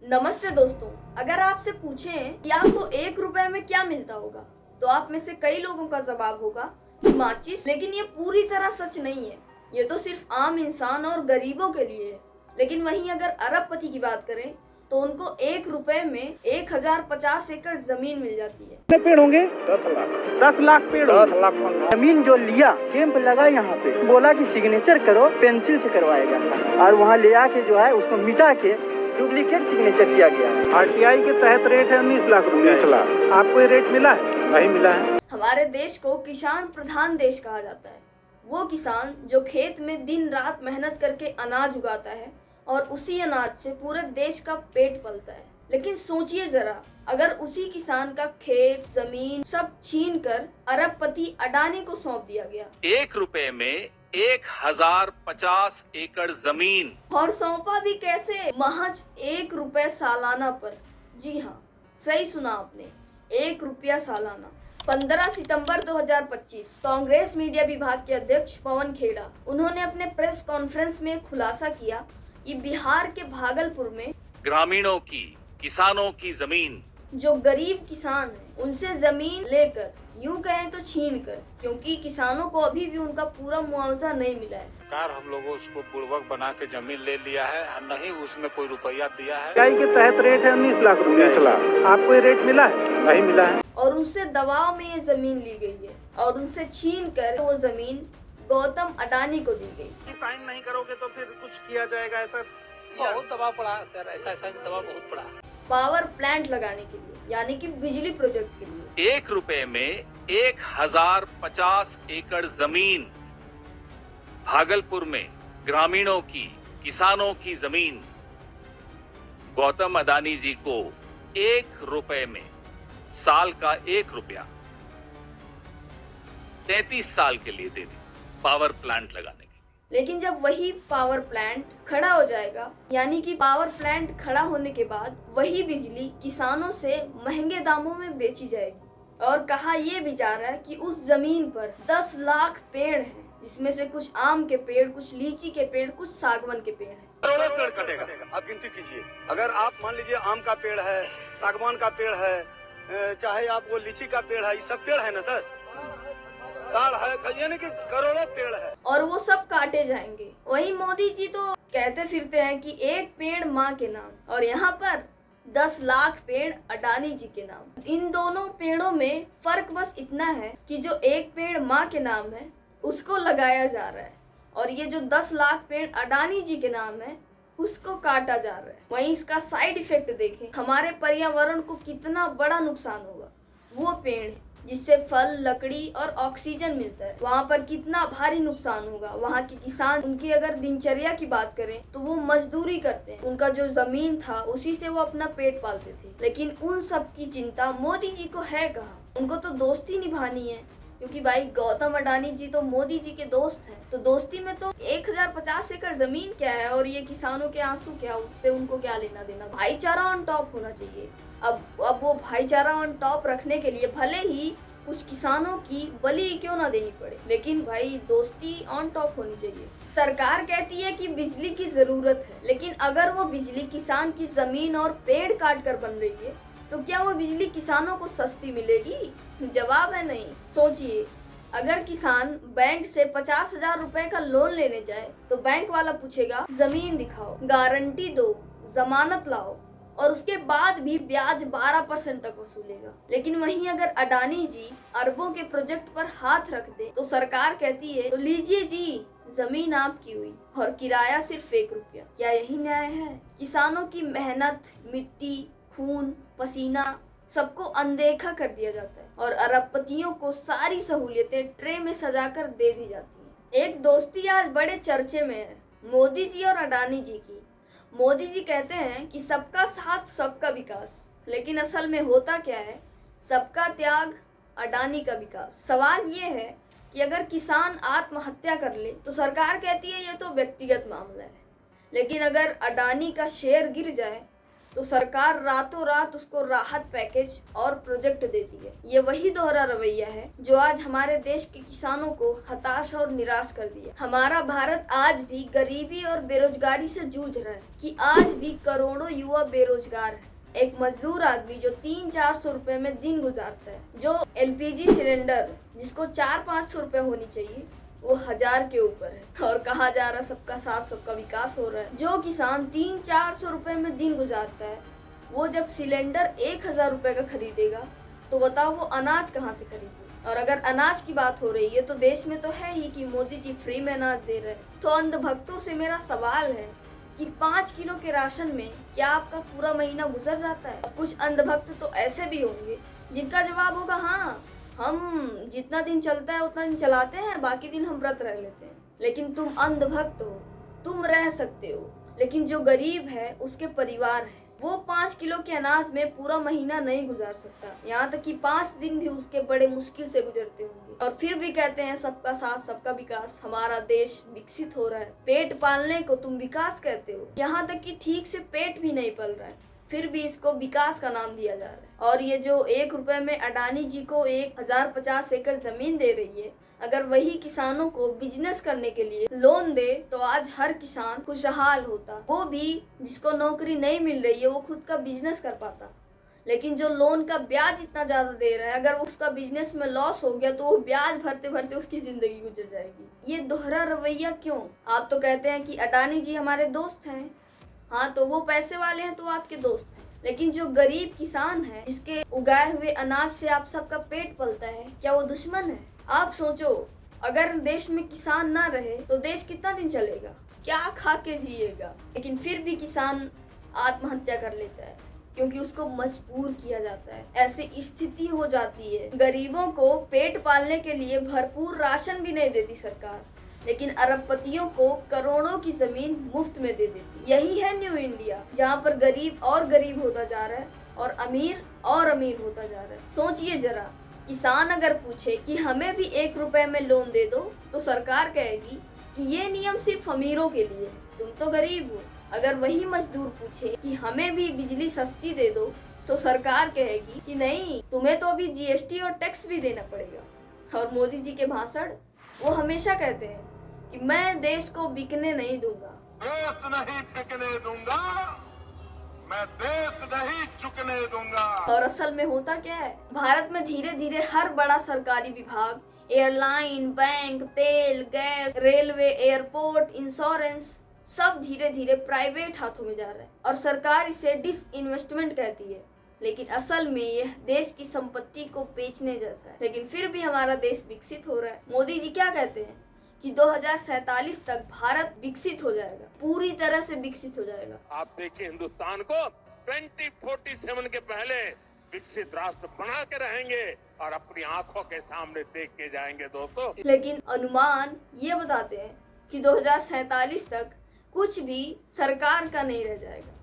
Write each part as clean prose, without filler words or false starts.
नमस्ते दोस्तों, अगर आपसे पूछें कि आपको 1 रुपए में क्या मिलता होगा तो आप में से कई लोगों का जवाब होगा कि माचिस। लेकिन ये पूरी तरह सच नहीं है। ये तो सिर्फ आम इंसान और गरीबों के लिए है। लेकिन वहीं अगर अरबपति की बात करें तो उनको 1 रुपए में 1050 एकड़ जमीन मिल जाती है। कितने पेड़ होंगे? 10 लाख। 10 लाख पेड़ 10 लाख जमीन जो लिया, कैंप लगा यहाँ पे, बोला कि सिग्नेचर करो, पेंसिल से करवाएगा और वहाँ ले आके जो है उसको मिटा के डुप्लीकेट सिग्नेचर किया गया। आरटीआई के तहत रेट है 19 लाख रुपए। 19 लाख। आपको ये रेट मिला है? नहीं मिला है। हमारे देश को किसान प्रधान देश कहा जाता है। वो किसान जो खेत में दिन रात मेहनत करके अनाज उगाता है और उसी अनाज से पूरे देश का पेट पलता है। लेकिन सोचिए जरा, अगर उसी किसान का खेत जमीन सब छीन कर अरबपति अडानी को सौंप दिया गया। 1 रुपए में 1050 एकड़ जमीन, और सौंपा भी कैसे? महज 1 रुपए सालाना पर। जी हाँ, सही सुना आपने, 1 रुपया सालाना। 15 सितंबर 2025 कांग्रेस मीडिया विभाग के अध्यक्ष पवन खेड़ा, उन्होंने अपने प्रेस कॉन्फ्रेंस में खुलासा किया कि बिहार के भागलपुर में ग्रामीणों की, किसानों की जमीन, जो गरीब किसान हैं उनसे जमीन लेकर, यूं कहें तो छीन कर, क्योंकि किसानों को अभी भी उनका पूरा मुआवजा नहीं मिला है। सरकार हम लोगों उसको बुड़बक बना के जमीन ले लिया है, नहीं उसमें कोई रुपया दिया है। आरटीआई के तहत रेट है 19 लाख रुपए। 19 लाख। आपको ये रेट मिला है? नहीं मिला है। और उनसे दबाव में ये जमीन ली गई है और उनसे छीन कर वो जमीन गौतम अडानी को दी गई। साइन नहीं करोगे तो फिर कुछ किया जाएगा, ऐसा बहुत दबाव पड़ा सर, ऐसा दबाव बहुत पड़ा। पावर प्लांट लगाने के लिए, यानी कि बिजली प्रोजेक्ट के लिए। 1 रुपए में 1050 एकड़ जमीन, भागलपुर में ग्रामीणों की, किसानों की जमीन गौतम अडानी जी को 1 रुपए में साल का 1 रुपया 33 साल के लिए दे दी पावर प्लांट लगाने के। लेकिन जब वही पावर प्लांट खड़ा हो जाएगा, यानी कि पावर प्लांट खड़ा होने के बाद वही बिजली किसानों से महंगे दामों में बेची जाएगी। और कहा यह भी जा रहा है कि उस जमीन पर 10 लाख पेड़ हैं, जिसमें से कुछ आम के पेड़, कुछ लीची के पेड़, कुछ सागवान के पेड़ हैं। करोड़ों पेड़ कटेगा। आप गिनती कीजिए, अगर आप मान लीजिए आम का पेड़ है, सागवान का पेड़ है, चाहे आप वो लीची का पेड़ है, ये सब पेड़ है ना सर, ताड़ है, यानी कि करोड़ों पेड़ है और वो सब काटे जाएंगे। वही मोदी जी तो कहते फिरते हैं कि एक पेड़ माँ के नाम, और यहाँ पर 10 लाख पेड़ अडानी जी के नाम। इन दोनों पेड़ों में फर्क बस इतना है कि जो एक पेड़ माँ के नाम है उसको लगाया जा रहा है, और ये जो 10 लाख पेड़ अडानी जी के नाम है उसको काटा जा रहा है। वहीं इसका साइड इफेक्ट देखें, हमारे पर्यावरण को कितना बड़ा नुकसान होगा। वो पेड़ जिससे फल, लकड़ी और ऑक्सीजन मिलता है, वहाँ पर कितना भारी नुकसान होगा। वहाँ के किसान, उनकी अगर दिनचर्या की बात करें तो वो मजदूरी करते हैं, उनका जो जमीन था उसी से वो अपना पेट पालते थे। लेकिन उन सब की चिंता मोदी जी को है कहाँ? उनको तो दोस्ती निभानी है, क्योंकि भाई गौतम अडानी जी तो मोदी जी के दोस्त हैं। तो दोस्ती में तो 1050 एकड़ जमीन क्या है और ये किसानों के आंसू क्या, उससे उनको क्या लेना देना। भाईचारा ऑन टॉप होना चाहिए। अब वो भाईचारा ऑन टॉप रखने के लिए भले ही कुछ किसानों की बलि क्यों ना देनी पड़े, लेकिन भाई दोस्ती ऑन टॉप होनी चाहिए। सरकार कहती है कि बिजली की जरूरत है, लेकिन अगर वो बिजली किसान की जमीन और पेड़ काट कर बन रही है तो क्या वो बिजली किसानों को सस्ती मिलेगी? जवाब है नहीं। सोचिए, अगर किसान बैंक से 50,000 रुपए का लोन लेने जाए तो बैंक वाला पूछेगा जमीन दिखाओ, गारंटी दो, जमानत लाओ, और उसके बाद भी ब्याज 12% तक वसूलेगा। लेकिन वहीं अगर अडानी जी अरबों के प्रोजेक्ट पर हाथ रख दे तो सरकार कहती है तो लीजिए जी, जमीन आपकी हुई और किराया सिर्फ 1 रुपया। क्या यही न्याय है? किसानों की मेहनत, मिट्टी, खून, पसीना सबको अनदेखा कर दिया जाता है और अरबपतियों को सारी सहूलियतें ट्रे में सजाकर दे दी जाती हैं। एक दोस्ती आज बड़े चर्चे में है, मोदी जी और अडानी जी की। मोदी जी कहते हैं कि सबका साथ सबका विकास, लेकिन असल में होता क्या है? सबका त्याग, अडानी का विकास। सवाल ये है कि अगर किसान आत्महत्या कर ले तो सरकार कहती है ये तो व्यक्तिगत मामला है, लेकिन अगर अडानी का शेयर गिर जाए तो सरकार रातों रात उसको राहत पैकेज और प्रोजेक्ट देती है। ये वही दोहरा रवैया है जो आज हमारे देश के किसानों को हताश और निराश कर दिया। हमारा भारत आज भी गरीबी और बेरोजगारी से जूझ रहा है कि आज भी करोड़ों युवा बेरोजगार है। एक मजदूर आदमी जो 300-400 रुपए में दिन गुजारता है, जो LPG सिलेंडर जिसको 400-500 रुपए होनी चाहिए वो 1000 के ऊपर है। और कहा जा रहा है सबका साथ सबका विकास हो रहा है। जो किसान 300-400 रुपए में दिन गुजारता है वो जब सिलेंडर 1000 रुपए का खरीदेगा तो बताओ वो अनाज कहाँ से खरीदेगा। और अगर अनाज की बात हो रही है तो देश में तो है ही कि मोदी जी फ्री में अनाज दे रहे हैं। तो अंधभक्तों से मेरा सवाल है कि 5 किलो के राशन में क्या आपका पूरा महीना गुजर जाता है। कुछ अंधभक्त तो ऐसे भी होंगे जिनका जवाब होगा हाँ, हम जितना दिन चलता है उतना दिन चलाते हैं, बाकी दिन हम व्रत रह लेते हैं। लेकिन तुम अंधभक्त हो, तुम रह सकते हो, लेकिन जो गरीब है उसके परिवार है वो 5 किलो के अनाज में पूरा महीना नहीं गुजार सकता। यहाँ तक कि 5 दिन भी उसके बड़े मुश्किल से गुजरते होंगे। और फिर भी कहते हैं सबका साथ सबका विकास, हमारा देश विकसित हो रहा है। पेट पालने को तुम विकास कहते हो, यहाँ तक कि ठीक से पेट भी नहीं पल रहा है, फिर भी इसको विकास का नाम दिया जा रहा है। और ये जो 1 रुपए में अडानी जी को 1050 एकड़ जमीन दे रही है, अगर वही किसानों को बिजनेस करने के लिए लोन दे तो आज हर किसान खुशहाल होता। वो भी जिसको नौकरी नहीं मिल रही है वो खुद का बिजनेस कर पाता। लेकिन जो लोन का ब्याज इतना ज्यादा दे रहा है, अगर उसका बिजनेस में लॉस हो गया तो वो ब्याज भरते भरते उसकी जिंदगी गुजर जाएगी। ये दोहरा रवैया क्यों? आप तो कहते हैं कि अडानी जी हमारे दोस्त हैं, हाँ तो वो पैसे वाले हैं तो आपके दोस्त हैं। लेकिन जो गरीब किसान है जिसके उगाए हुए अनाज से आप सबका पेट पलता है, क्या वो दुश्मन है? आप सोचो, अगर देश में किसान ना रहे तो देश कितना दिन चलेगा, क्या खा के जिएगा? लेकिन फिर भी किसान आत्महत्या कर लेता है क्योंकि उसको मजबूर किया जाता है। ऐसी स्थिति हो जाती है। गरीबों को पेट पालने के लिए भरपूर राशन भी नहीं देती सरकार, लेकिन अरबपतियों को करोड़ों की जमीन मुफ्त में दे देती। यही है न्यू इंडिया, जहाँ पर गरीब और गरीब होता जा रहा है और अमीर होता जा रहा है। सोचिए जरा, किसान अगर पूछे कि हमें भी 1 रुपए में लोन दे दो तो सरकार कहेगी कि ये नियम सिर्फ अमीरों के लिए है, तुम तो गरीब हो। अगर वही मजदूर पूछे कि हमें भी बिजली सस्ती दे दो तो सरकार कहेगी कि नहीं, तुम्हें तो अभी GST और टैक्स भी देना पड़ेगा। और मोदी जी के भाषण, वो हमेशा कहते हैं कि मैं देश को बिकने नहीं दूंगा। देश नहीं बिकने दूंगा, मैं देश नहीं चुकने दूंगा। और असल में होता क्या है, भारत में धीरे धीरे हर बड़ा सरकारी विभाग, एयरलाइन, बैंक, तेल, गैस, रेलवे, एयरपोर्ट, इंश्योरेंस, सब धीरे धीरे प्राइवेट हाथों में जा रहा है। और सरकार इसे डिसइन्वेस्टमेंट कहती है, लेकिन असल में यह देश की संपत्ति को बेचने जैसा है। लेकिन फिर भी हमारा देश विकसित हो रहा है। मोदी जी क्या कहते हैं कि 2047 तक भारत विकसित हो जाएगा, पूरी तरह से विकसित हो जाएगा। आप देखिए, हिंदुस्तान को 2047 के पहले विकसित राष्ट्र बना के रहेंगे और अपनी आंखों के सामने देख के जाएंगे दोस्तों। लेकिन अनुमान ये बताते हैं कि 2047 तक कुछ भी सरकार का नहीं रह जाएगा,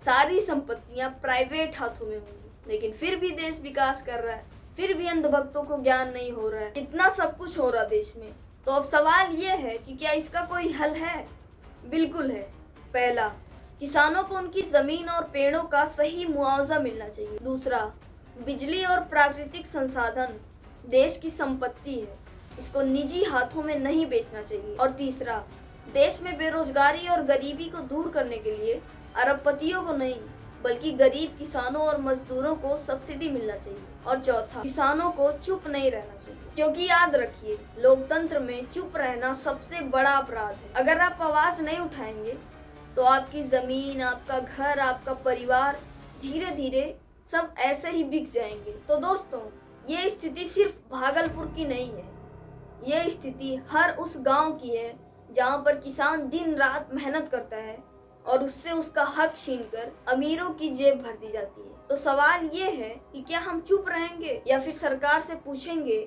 सारी संपत्तियां प्राइवेट हाथों में होंगी। लेकिन फिर भी देश विकास कर रहा है, फिर भी अंधभक्तों को ज्ञान नहीं हो रहा है। इतना सब कुछ हो रहा देश में, तो अब सवाल ये है कि क्या इसका कोई हल है? बिल्कुल है। पहला, किसानों को उनकी जमीन और पेड़ों का सही मुआवजा मिलना चाहिए। दूसरा, बिजली और प्राकृतिक संसाधन देश की संपत्ति है, इसको निजी हाथों में नहीं बेचना चाहिए। और तीसरा, देश में बेरोजगारी और गरीबी को दूर करने के लिए अरबपतियों को नहीं बल्कि गरीब किसानों और मजदूरों को सब्सिडी मिलना चाहिए। और चौथा, किसानों को चुप नहीं रहना चाहिए, क्योंकि याद रखिए, लोकतंत्र में चुप रहना सबसे बड़ा अपराध है। अगर आप आवाज नहीं उठाएंगे तो आपकी जमीन, आपका घर, आपका परिवार धीरे धीरे सब ऐसे ही बिक जाएंगे। तो दोस्तों, ये स्थिति सिर्फ भागलपुर की नहीं है, ये स्थिति हर उस गांव की है जहां पर किसान दिन रात मेहनत करता है और उससे उसका हक छीनकर अमीरों की जेब भर दी जाती है। तो सवाल ये है कि क्या हम चुप रहेंगे या फिर सरकार से पूछेंगे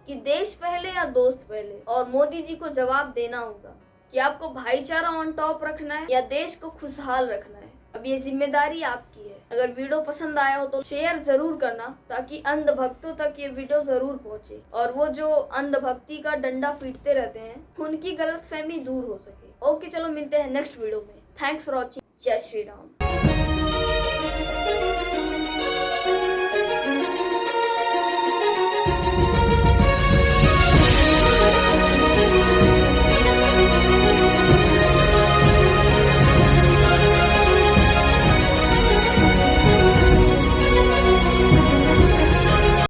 कि देश पहले या दोस्त पहले? और मोदी जी को जवाब देना होगा कि आपको भाईचारा ऑन टॉप रखना है या देश को खुशहाल रखना है। अब ये जिम्मेदारी आपकी है। अगर वीडियो पसंद आया हो तो शेयर जरूर करना, ताकि अंधभक्तों तक ये वीडियो जरूर पहुंचे और वो जो अंधभक्ति का डंडा पीटते रहते हैं उनकी गलतफहमी दूर हो सके। ओके, चलो मिलते हैं नेक्स्ट वीडियो में। Thanks for watching. जय श्री राम।